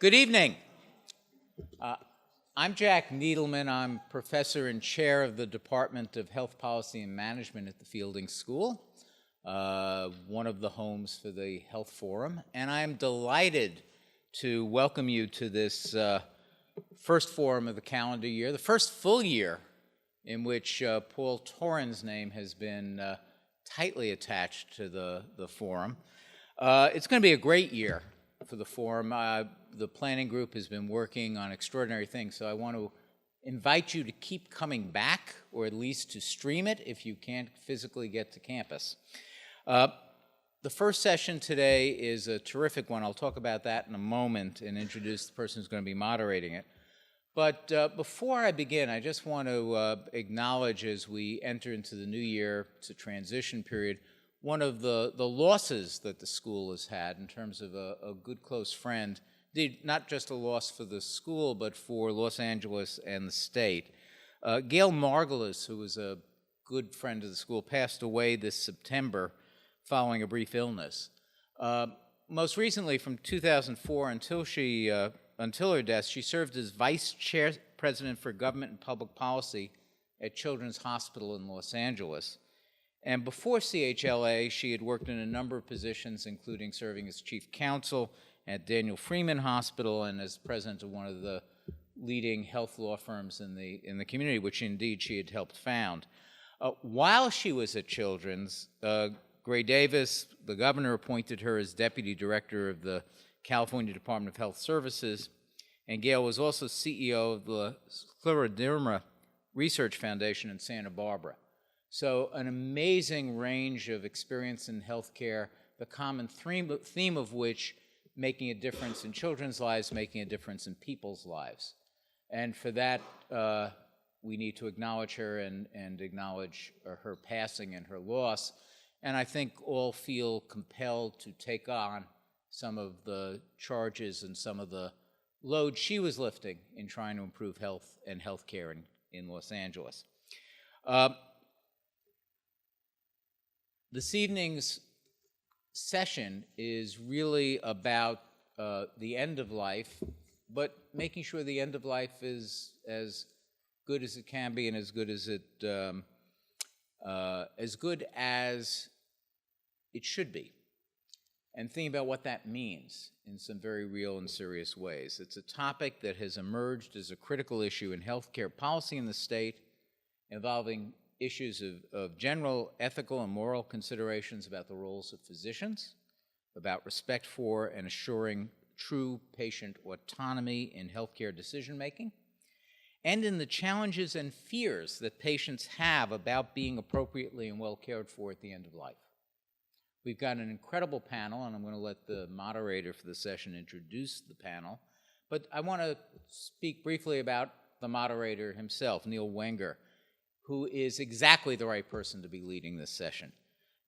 Good evening. I'm Jack Needleman. I'm professor and chair of the Department of Health Policy and Management at the Fielding School, one of the homes for the Health Forum, and I'm delighted to welcome you to this first forum of the calendar year, the first full year in which Paul Toren's name has been tightly attached to the forum. It's going to be a great year for the forum. The planning group has been working on extraordinary things, so I want to invite you to keep coming back, or at least to stream it if you can't physically get to campus. The first session today is a terrific one. I'll talk about that in a moment and introduce the person who's going to be moderating it. But before I begin, I just want to acknowledge, as we enter into the new year, it's a transition period, one of the losses that the school has had in terms of a good close friend, indeed not just a loss for the school, but for Los Angeles and the state. Gail Margulis, who was a good friend of the school, passed away this September following a brief illness. Most recently, from 2004 until her death, she served as vice chair president for government and public policy at Children's Hospital in Los Angeles. And before CHLA, she had worked in a number of positions, including serving as chief counsel at Daniel Freeman Hospital and as president of one of the leading health law firms in the community, which indeed she had helped found. While she was at Children's, Gray Davis, the governor, appointed her as deputy director of the California Department of Health Services, and Gail was also CEO of the Scleroderma Research Foundation in Santa Barbara. So an amazing range of experience in healthcare, the common theme of which making a difference in children's lives, making a difference in people's lives. And for that, we need to acknowledge her and acknowledge her passing and her loss. And I think all feel compelled to take on some of the charges and some of the load she was lifting in trying to improve health and healthcare in Los Angeles. This evening's session is really about the end of life, but making sure the end of life is as good as it can be and as good as it should be, and thinking about what that means in some very real and serious ways. It's a topic that has emerged as a critical issue in healthcare policy in the state, involving issues of general ethical and moral considerations about the roles of physicians, about respect for and assuring true patient autonomy in healthcare decision-making, and in the challenges and fears that patients have about being appropriately and well cared for at the end of life. We've got an incredible panel, and I'm going to let the moderator for the session introduce the panel. But I want to speak briefly about the moderator himself, Neil Wenger, who is exactly the right person to be leading this session.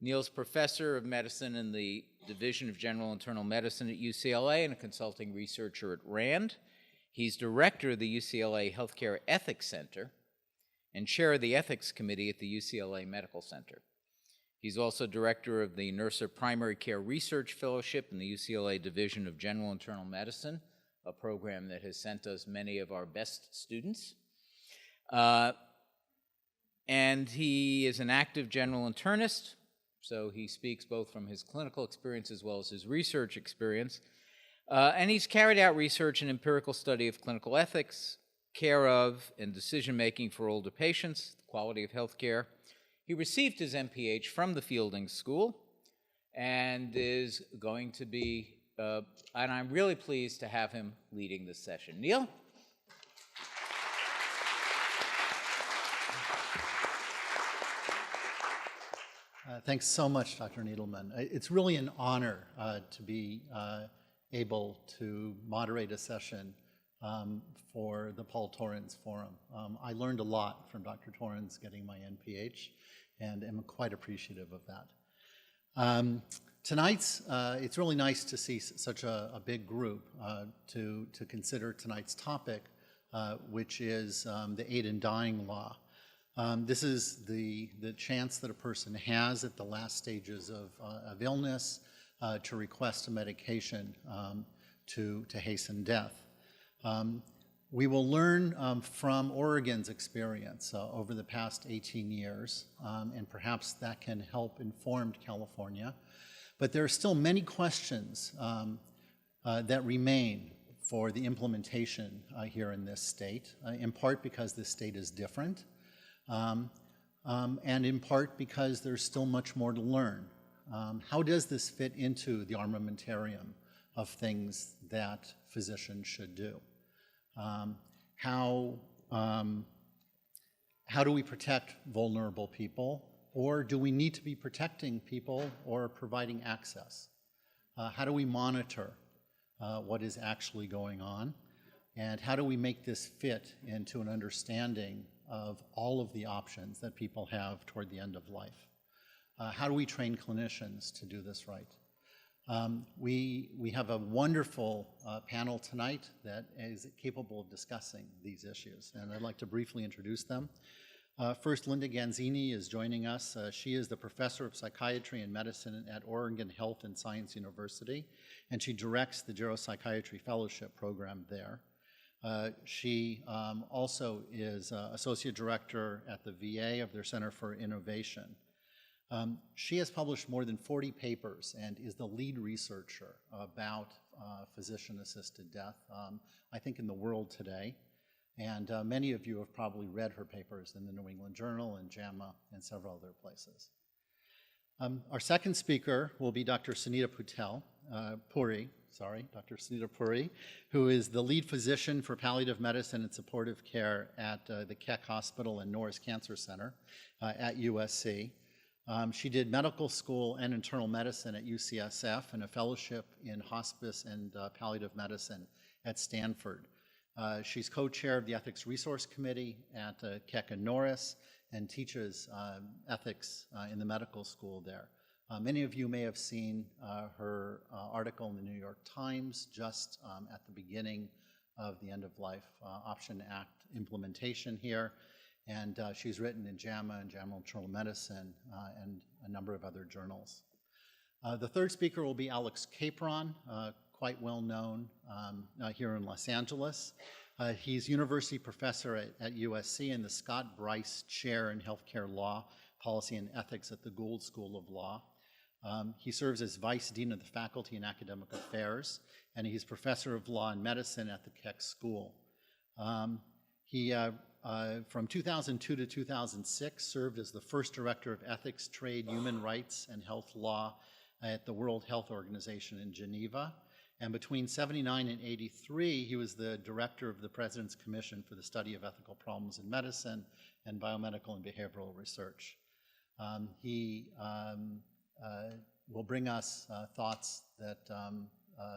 Neil's professor of medicine in the Division of General Internal Medicine at UCLA and a consulting researcher at RAND. He's director of the UCLA Healthcare Ethics Center and chair of the Ethics Committee at the UCLA Medical Center. He's also director of the NERSA Primary Care Research Fellowship in the UCLA Division of General Internal Medicine, a program that has sent us many of our best students. And he is an active general internist, so he speaks both from his clinical experience as well as his research experience. And he's carried out research and empirical study of clinical ethics, care of, and decision-making for older patients, the quality of health care. He received his MPH from the Fielding School and is going to be, and I'm really pleased to have him leading this session. Neil? Thanks so much, Dr. Needleman. It's really an honor to be able to moderate a session for the Paul Toren's Forum. I learned a lot from Dr. Toren's getting my NPH, and am quite appreciative of that. Tonight's, it's really nice to see such a big group to consider tonight's topic, which is the aid in dying law. This is the chance that a person has at the last stages of illness to request a medication to hasten death. We will learn from Oregon's experience over the past 18 years, and perhaps that can help inform California. But there are still many questions that remain for the implementation here in this state, in part because this state is different, and in part because there's still much more to learn. How does this fit into the armamentarium of things that physicians should do? How do we protect vulnerable people, or do we need to be protecting people or providing access? How do we monitor what is actually going on, and how do we make this fit into an understanding of all of the options that people have toward the end of life? How do we train clinicians to do this right? We have a wonderful panel tonight that is capable of discussing these issues, and I'd like to briefly introduce them. First, Linda Ganzini is joining us. She is the professor of psychiatry and medicine at Oregon Health and Science University, and she directs the Geropsychiatry Fellowship program there. She also is associate director at the VA of their Center for Innovation. She has published more than 40 papers and is the lead researcher about physician-assisted death, I think, in the world today. And many of you have probably read her papers in the New England Journal and JAMA and several other places. Our second speaker will be Dr. Sunita Puri, who is the lead physician for palliative medicine and supportive care at the Keck Hospital and Norris Cancer Center at USC. She did medical school and internal medicine at UCSF and a fellowship in hospice and palliative medicine at Stanford. She's co-chair of the Ethics Resource Committee at Keck and Norris and teaches ethics in the medical school there. Many of you may have seen her article in the New York Times just at the beginning of the End-of-Life Option Act implementation here. And she's written in JAMA and JAMA Journal of Medicine and a number of other journals. The third speaker will be Alex Capron, quite well known here in Los Angeles. He's university professor at USC and the Scott Bryce Chair in Healthcare Law, Policy and Ethics at the Gould School of Law. He serves as Vice Dean of the Faculty in Academic Affairs, and he's Professor of Law and Medicine at the Keck School. He, from 2002 to 2006, served as the first Director of Ethics, Trade, Human Rights, and Health Law at the World Health Organization in Geneva. And between 79 and 83, he was the Director of the President's Commission for the Study of Ethical Problems in Medicine and Biomedical and Behavioral Research. He will bring us thoughts that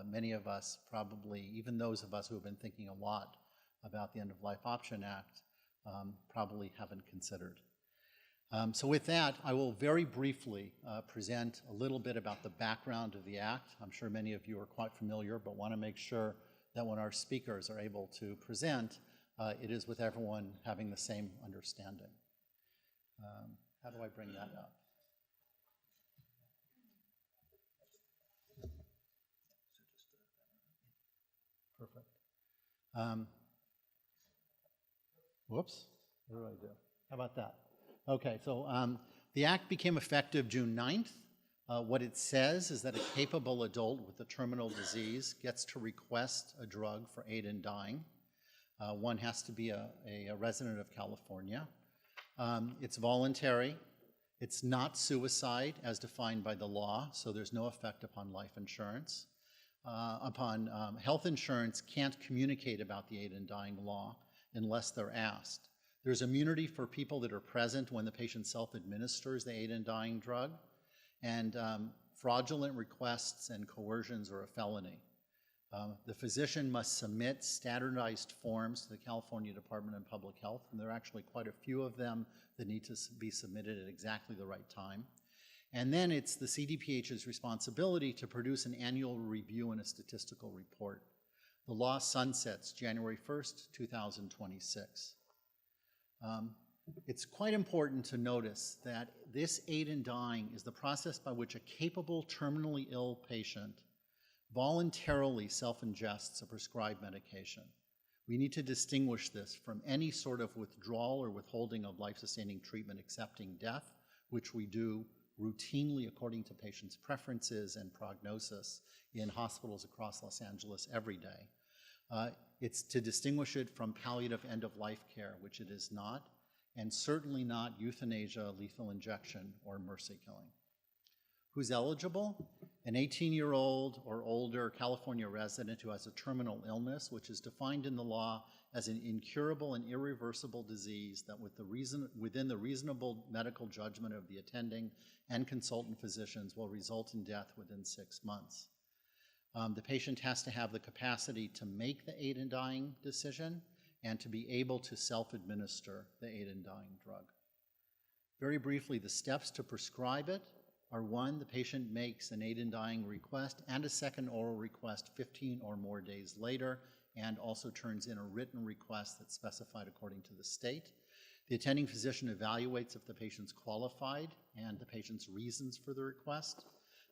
many of us probably, even those of us who have been thinking a lot about the End-of-Life Option Act, probably haven't considered. So with that, I will very briefly present a little bit about the background of the Act. I'm sure many of you are quite familiar, but want to make sure that when our speakers are able to present, it is with everyone having the same understanding. How do I bring that up? Perfect. Whoops, what do I do? How about that? Okay, so the Act became effective June 9th. What it says is that a capable adult with a terminal disease gets to request a drug for aid in dying. One has to be a resident of California. It's voluntary. It's not suicide as defined by the law, so there's no effect upon life insurance. Health insurance can't communicate about the aid in dying law unless they're asked. There's immunity for people that are present when the patient self-administers the aid in dying drug, and fraudulent requests and coercions are a felony. The physician must submit standardized forms to the California Department of Public Health, and there are actually quite a few of them that need to be submitted at exactly the right time. And then it's the CDPH's responsibility to produce an annual review and a statistical report. The law sunsets January 1st, 2026. It's quite important to notice that this aid in dying is the process by which a capable terminally ill patient voluntarily self-ingests a prescribed medication. We need to distinguish this from any sort of withdrawal or withholding of life-sustaining treatment accepting death, which we do routinely according to patients' preferences and prognosis in hospitals across Los Angeles every day. It's to distinguish it from palliative end-of-life care, which it is not, and certainly not euthanasia, lethal injection, or mercy killing. Who's eligible? An 18-year-old or older California resident who has a terminal illness, which is defined in the law as an incurable and irreversible disease that within the reasonable medical judgment of the attending and consultant physicians will result in death within 6 months. The patient has to have the capacity to make the aid in dying decision and to be able to self-administer the aid in dying drug. Very briefly, the steps to prescribe it are: 1, the patient makes an aid in dying request and a second oral request 15 or more days later, and also turns in a written request that's specified according to the state. The attending physician evaluates if the patient's qualified and the patient's reasons for the request.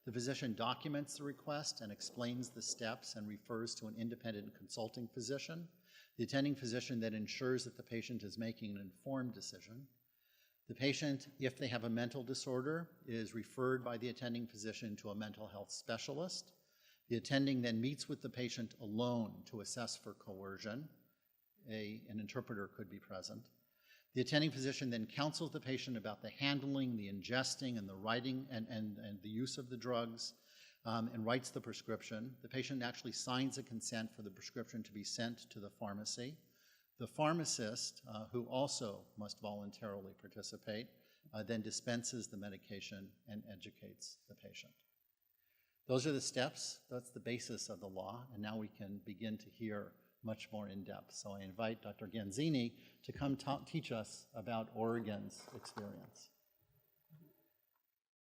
The physician documents the request and explains the steps and refers to an independent consulting physician. The attending physician then ensures that the patient is making an informed decision. The patient, if they have a mental disorder, is referred by the attending physician to a mental health specialist. The attending then meets with the patient alone to assess for coercion. An interpreter could be present. The attending physician then counsels the patient about the handling, the ingesting, and the writing and the use of the drugs, and writes the prescription. The patient actually signs a consent for the prescription to be sent to the pharmacy. The pharmacist, who also must voluntarily participate, then dispenses the medication and educates the patient. Those are the steps. That's the basis of the law, and now we can begin to hear much more in depth. So I invite Dr. Ganzini to come teach us about Oregon's experience.